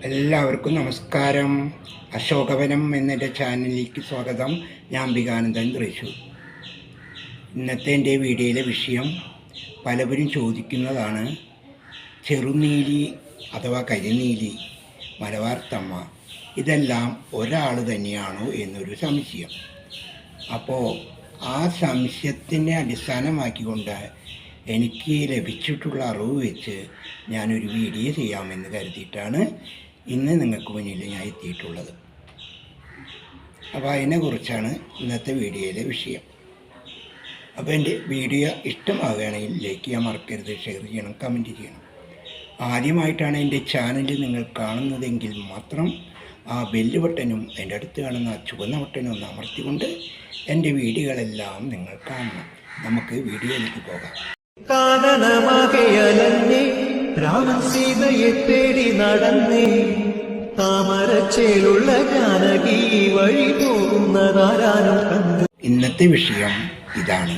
എല്ലാവർക്കും നമസ്കാരം. അശോകവനം എന്നെൻ്റെ ചാനലിലേക്ക് സ്വാഗതം. ഞാൻ അംബികാനന്ദൻ തൃശൂർ. ഇന്നത്തെ എൻ്റെ വീഡിയോയിലെ വിഷയം പലവരും ചോദിക്കുന്നതാണ്. ചെറുനീലി അഥവാ കരിനീലി, മലബാർത്തമ്മ ഇതെല്ലാം ഒരാൾ തന്നെയാണോ എന്നൊരു സംശയം. അപ്പോൾ ആ സംശയത്തിനെ അടിസ്ഥാനമാക്കിക്കൊണ്ട് എനിക്ക് ലഭിച്ചിട്ടുള്ള അറിവ് വെച്ച് ഞാനൊരു വീഡിയോ ചെയ്യാമെന്ന് കരുതിയിട്ടാണ് ഇന്ന് നിങ്ങൾക്ക് മുന്നിൽ ഞാൻ എത്തിയിട്ടുള്ളത്. അപ്പോൾ അതിനെക്കുറിച്ചാണ് ഇന്നത്തെ വീഡിയോയിലെ വിഷയം. അപ്പോൾ എൻ്റെ വീഡിയോ ഇഷ്ടമാവുകയാണെങ്കിൽ ലൈക്ക് ചെയ്യാൻ മറക്കരുത്, ഷെയർ ചെയ്യണം, കമൻറ്റ് ചെയ്യണം. ആദ്യമായിട്ടാണ് എൻ്റെ ചാനൽ നിങ്ങൾ കാണുന്നതെങ്കിൽ മാത്രം ആ ബെല്ല് ബട്ടനും എൻ്റെ അടുത്ത് കാണുന്ന ചുവന്ന ബട്ടനും ഒന്ന് അമർത്തിക്കൊണ്ട് എൻ്റെ വീഡിയോകളെല്ലാം നിങ്ങൾ കാണണം. നമുക്ക് വീഡിയോയിലേക്ക് പോകാം. കാനനമാകയലന്നേ രാമൻ സീതയെ തേടി നടന്നേ, താമരച്ചേലുള്ള ജാനകി വഴി പോകുന്നതാരാനും കണ്ടു. ഇന്നത്തെ വിഷയം ഇതാണ്.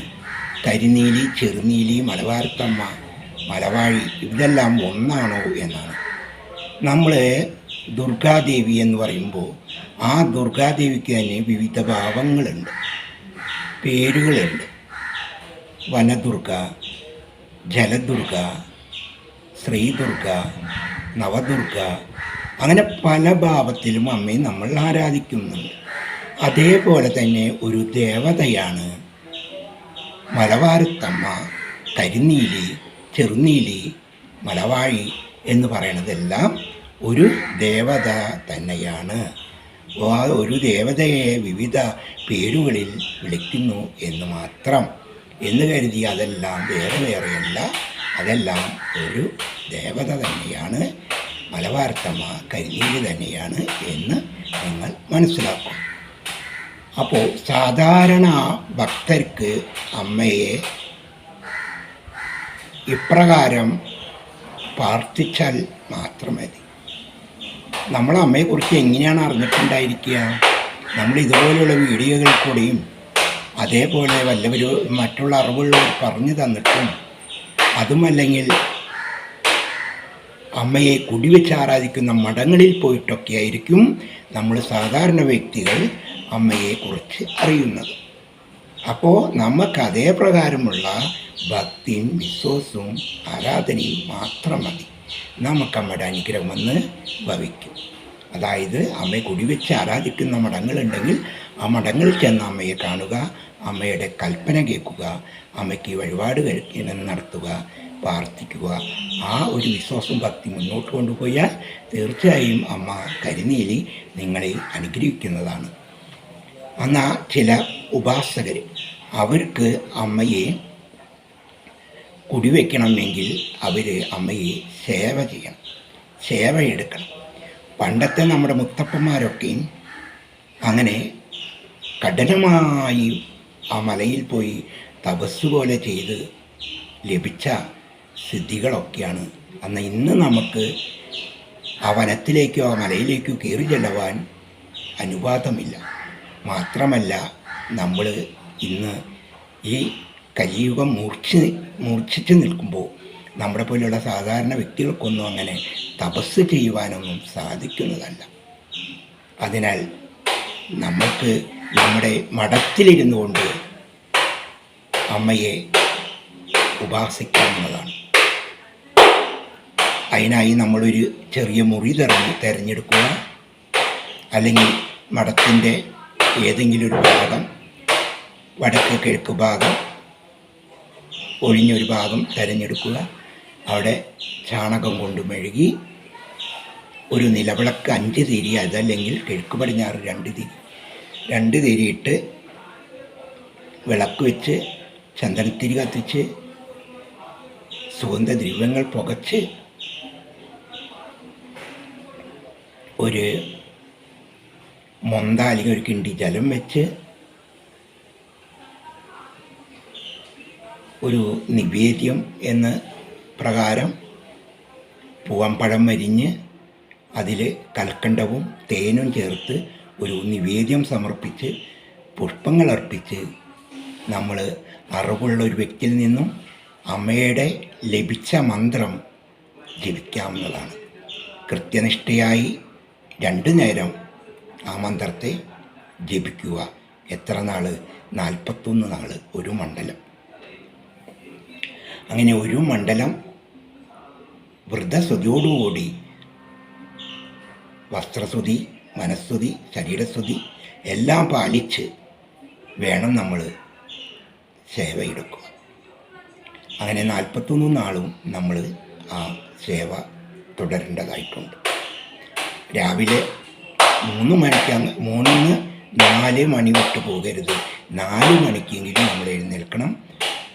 കരിനീലി, ചെറുനീലി, മലബാർത്തമ്മ, മലവാഴി ഇതെല്ലാം ഒന്നാണോ എന്നാണ്. നമ്മൾ ദുർഗാദേവി എന്ന് പറയുമ്പോൾ ആ ദുർഗാദേവിക്ക് തന്നെ വിവിധ ഭാവങ്ങളുണ്ട്, പേരുകളുണ്ട്. വനദുർഗ, ജലദുർഗ, ശ്രീദുർഗ, നവദുർഗ, അങ്ങനെ പല ഭാവത്തിലും അമ്മയെ നമ്മൾ ആരാധിക്കുന്നുണ്ട്. അതേപോലെ തന്നെ ഒരു ദേവതയാണ് മലബാർത്തമ്മ, കരിനീലി, ചെറുനീലി, മലവാഴി എന്ന് പറയുന്നതെല്ലാം ഒരു ദേവത തന്നെയാണ്. ആ ഒരു ദേവതയെ വിവിധ പേരുകളിൽ വിളിക്കുന്നു എന്ന് മാത്രം എന്ന് കരുതി അതെല്ലാം വേറെ വേറെയല്ല, അതെല്ലാം ഒരു ദേവത തന്നെയാണ്, മലബാർത്തമ്മ, കരിനീലി തന്നെയാണ് എന്ന് നിങ്ങൾ മനസ്സിലാക്കും. അപ്പോൾ സാധാരണ ഭക്തർക്ക് അമ്മയെ ഇപ്രകാരം പ്രാർത്ഥിച്ചാൽ മാത്രം മതി. നമ്മൾ അമ്മയെക്കുറിച്ച് എങ്ങനെയാണ് അറിഞ്ഞിട്ടുണ്ടായിരിക്കുക? നമ്മൾ ഇതുപോലെയുള്ള വീഡിയോകളിൽ കൂടെയും അതേപോലെ വല്ലവരും മറ്റുള്ള അറിവുകൾ പറഞ്ഞു തന്നിട്ടും, അതുമല്ലെങ്കിൽ അമ്മയെ കുടിവെച്ച് ആരാധിക്കുന്ന മഠങ്ങളിൽ പോയിട്ടൊക്കെ ആയിരിക്കും നമ്മൾ സാധാരണ വ്യക്തികൾ അമ്മയെക്കുറിച്ച് അറിയുന്നത്. അപ്പോൾ നമുക്ക് അതേ പ്രകാരമുള്ള ഭക്തിയും വിശ്വാസവും ആരാധനയും മാത്രം മതി. നമുക്ക് അമ്മയുടെ അനുഗ്രഹം വന്ന് ഭവിക്കും. അതായത് അമ്മയെ കുടിവെച്ച് ആരാധിക്കുന്ന മഠങ്ങളുണ്ടെങ്കിൽ ആ മഠങ്ങളിൽ ചെന്ന് അമ്മയെ കാണുക, അമ്മയുടെ കൽപ്പന കേൾക്കുക, അമ്മയ്ക്ക് വഴിപാട് നടത്തുക, പ്രാർത്ഥിക്കുക. ആ ഒരു വിശ്വാസം ഭക്തി മുന്നോട്ട് കൊണ്ടുപോയാൽ തീർച്ചയായും അമ്മ കരിനീലി നിങ്ങളെ അനുഗ്രഹിക്കുന്നതാണ്. എന്നാൽ ചില ഉപാസകർ അവർക്ക് അമ്മയെ കുടിവെക്കണമെങ്കിൽ അവർ അമ്മയെ സേവ ചെയ്യണം, സേവയെടുക്കണം. പണ്ടത്തെ നമ്മുടെ മുത്തപ്പന്മാരൊക്കെയും അങ്ങനെ കഠിനമായി ആ മലയിൽ പോയി തപസ് പോലെ ചെയ്ത് ലഭിച്ച സിദ്ധികളൊക്കെയാണ്. ഇന്ന് നമുക്ക് ആ വനത്തിലേക്കോ ആ മലയിലേക്കോ കയറി ചെല്ലുവാൻ അനുവാദമില്ല. മാത്രമല്ല, നമ്മൾ ഇന്ന് ഈ കലിയുഗം മൂർച്ഛിച്ച് നിൽക്കുമ്പോൾ നമ്മുടെ പോലെയുള്ള സാധാരണ വ്യക്തികൾക്കൊന്നും അങ്ങനെ തപസ് ചെയ്യുവാനൊന്നും സാധിക്കുന്നതല്ല. അതിനാൽ നമുക്ക് നമ്മുടെ മഠത്തിലിരുന്നു കൊണ്ട് അമ്മയെ ഉപാസിക്കാവുന്നതാണ്. അതിനായി നമ്മളൊരു ചെറിയ മുറി തിരഞ്ഞെടുക്കുക, അല്ലെങ്കിൽ മഠത്തിൻ്റെ ഏതെങ്കിലും ഒരു ഭാഗം, വടക്ക് കിഴക്ക് ഭാഗം ഒഴിഞ്ഞൊരു ഭാഗം തിരഞ്ഞെടുക്കുക. അവിടെ ചാണകം കൊണ്ട് മെഴുകി ഒരു നിലവിളക്ക് 5 തിരി, അതല്ലെങ്കിൽ കിഴക്ക് പടിഞ്ഞാറ് 2 തിരിയിട്ട് വിളക്ക് വെച്ച് ചന്ദനത്തിരി കത്തിച്ച് സുഗന്ധദ്രവ്യങ്ങൾ പുകച്ച് ഒരു മൊന്ത അല്ലെങ്കിൽ ഒരു കിണ്ടി ജലം വെച്ച് ഒരു നിവേദ്യം എന്ന പ്രകാരം പൂവമ്പഴം വരിഞ്ഞ് അതിൽ കൽക്കണ്ടവും തേനും ചേർത്ത് ഒരു നിവേദ്യം സമർപ്പിച്ച് പുഷ്പങ്ങൾ അർപ്പിച്ച് നമ്മൾ അറിവുള്ള ഒരു വ്യക്തിയിൽ നിന്നും അമ്മയുടെ ലഭിച്ച മന്ത്രം ജപിക്കാവുന്നതാണ്. കൃത്യനിഷ്ഠയായി 2 നേരം ആ മന്ത്രത്തെ ജപിക്കുക. എത്ര നാൾ? 41 നാൾ, ഒരു മണ്ഡലം. അങ്ങനെ ഒരു മണ്ഡലം വ്രതശ്രുതിയോടുകൂടി, വസ്ത്രശ്രുതി, മനഃശ്രുതി, ശരീരശ്രുതി എല്ലാം പാലിച്ച് വേണം നമ്മൾ സേവയെടുക്കുക. അങ്ങനെ 41 നാളും നമ്മൾ ആ സേവ തുടരേണ്ടതായിട്ടുണ്ട്. രാവിലെ 3 മണിക്കാണ്, 3-4 മണി വിട്ട് പോകരുത്. 4 മണിക്കെങ്കിലും നമ്മൾ എഴുന്നേൽക്കണം,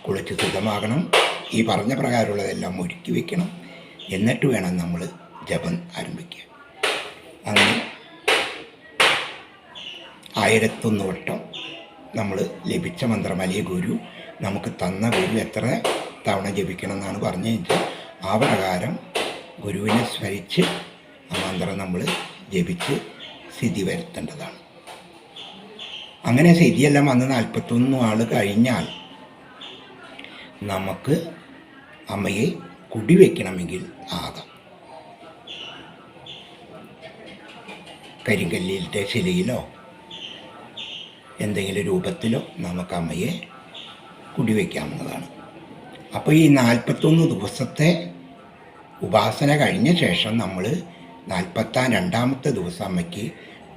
കുളിച്ച് ശുദ്ധമാകണം, ഈ പറഞ്ഞ പ്രകാരമുള്ളതെല്ലാം ഒരുക്കി വയ്ക്കണം. എന്നിട്ട് വേണം നമ്മൾ ജപം ആരംഭിക്കുക. അങ്ങനെ 1001 വട്ടം നമ്മൾ ലഭിച്ച മന്ത്രം, അല്ലെങ്കിൽ ഗുരു നമുക്ക് തന്ന ഗുരു എത്ര തവണ ജപിക്കണം എന്നാണ് പറഞ്ഞു കഴിഞ്ഞാൽ ആ പ്രകാരം ഗുരുവിനെ സ്മരിച്ച് ആ മന്ത്രം നമ്മൾ ജപിച്ച് സിദ്ധി വരുത്തേണ്ടതാണ്. അങ്ങനെ സിദ്ധിയെല്ലാം വന്ന് 41 നാൾ കഴിഞ്ഞാൽ നമുക്ക് അമ്മയെ കുടിവെക്കണമെങ്കിൽ ആകാം. കരിങ്കല്ലിൻ്റെ ശിലയിലോ എന്തെങ്കിലും രൂപത്തിലോ നമുക്ക് അമ്മയെ കുടിവെക്കാവുന്നതാണ്. അപ്പോൾ ഈ 41 ദിവസത്തെ ഉപാസന കഴിഞ്ഞ ശേഷം നമ്മൾ 42ാമത്തെ ദിവസം അമ്മയ്ക്ക്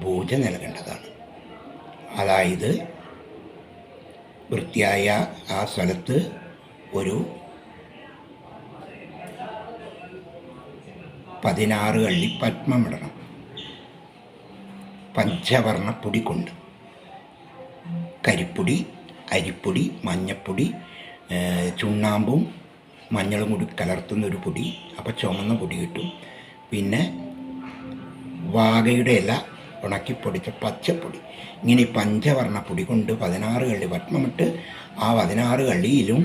പൂജ നൽകേണ്ടതാണ്. അതായത് വൃത്തിയായ ആ സ്ഥലത്ത് ഒരു 16 കള്ളി പത്മമിടണം. പഞ്ചവർണ്ണപ്പൊടി കൊണ്ട്, കരിപ്പൊടി, അരിപ്പൊടി, മഞ്ഞപ്പൊടി, ചുണ്ണാമ്പും മഞ്ഞളും കൂടി കലർത്തുന്നൊരു പൊടി, അപ്പോൾ ചുമന്ന പൊടി കിട്ടും. പിന്നെ വാകയുടെ ഇല ഉണക്കിപ്പൊടിച്ച പച്ചപ്പൊടി, ഇങ്ങനെ പഞ്ചവർണ്ണപ്പൊടി കൊണ്ട് 16 കള്ളി പത്മമിട്ട് ആ 16 കള്ളിയിലും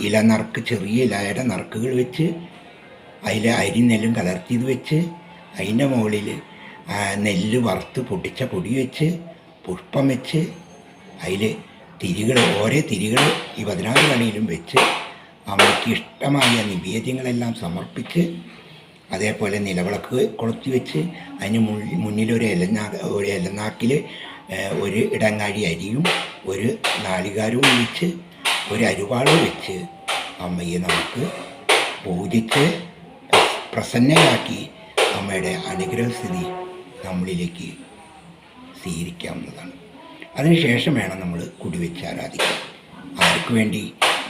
ഇലനറുക്ക്, ചെറിയ ഇലയുടെ നറുക്കുകൾ വെച്ച് അതിൽ അരി നെല്ലും കലർത്തിയത് വെച്ച് അതിൻ്റെ മുകളിൽ നെല്ല് വറുത്ത് പൊടിച്ച പൊടി വെച്ച് പുഷ്പം വെച്ച് അതിൽ തിരികൾ, ഓരോ തിരികൾ ഈ 16 കള്ളിയിലും വെച്ച് അമ്മയ്ക്ക് ഇഷ്ടമായ നിവേദ്യങ്ങളെല്ലാം സമർപ്പിച്ച്, അതേപോലെ നിലവിളക്ക് കൊളുത്തി വെച്ച് അതിന് മുന്നിലൊരു ഇലനാക്കിൽ ഒരു ഇടങ്ങാഴി അരിയും ഒരു നാളികാരവും വെച്ച് ഒരു അരുവാളും വെച്ച് അമ്മയെ നമുക്ക് പൂജിച്ച് പ്രസന്നയാക്കി അമ്മയുടെ അനുഗ്രഹസ്ഥിതി നമ്മളിലേക്ക് സ്വീകരിക്കാവുന്നതാണ്. അതിനുശേഷം വേണം നമ്മൾ കുടിവെച്ച് ആരാധിക്കാൻ. ആർക്ക് വേണ്ടി?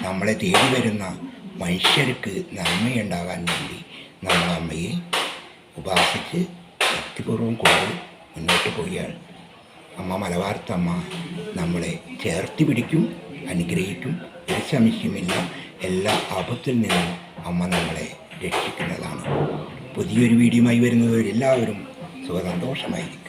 നമ്മളെ തേടി വരുന്ന മനുഷ്യർക്ക് നന്മയുണ്ടാകാൻ വേണ്ടി നമ്മൾ അമ്മയെ ഉപാസിച്ച് ഭക്തിപൂർവ്വം കൊണ്ട് മുന്നോട്ട് പോയാൽ അമ്മ മലബാർത്തമ്മ നമ്മളെ ചേർത്ത് പിടിക്കും, അനുഗ്രഹിക്കും. ഒരു സംശയമില്ല, എല്ലാ ആപത്തിൽ നിന്നും അമ്മ നമ്മളെ രക്ഷിക്കുന്നതാണ്. പുതിയൊരു വീഡിയോയുമായി വരുന്നവരെല്ലാവരും സുഖസന്തോഷമായിരിക്കും.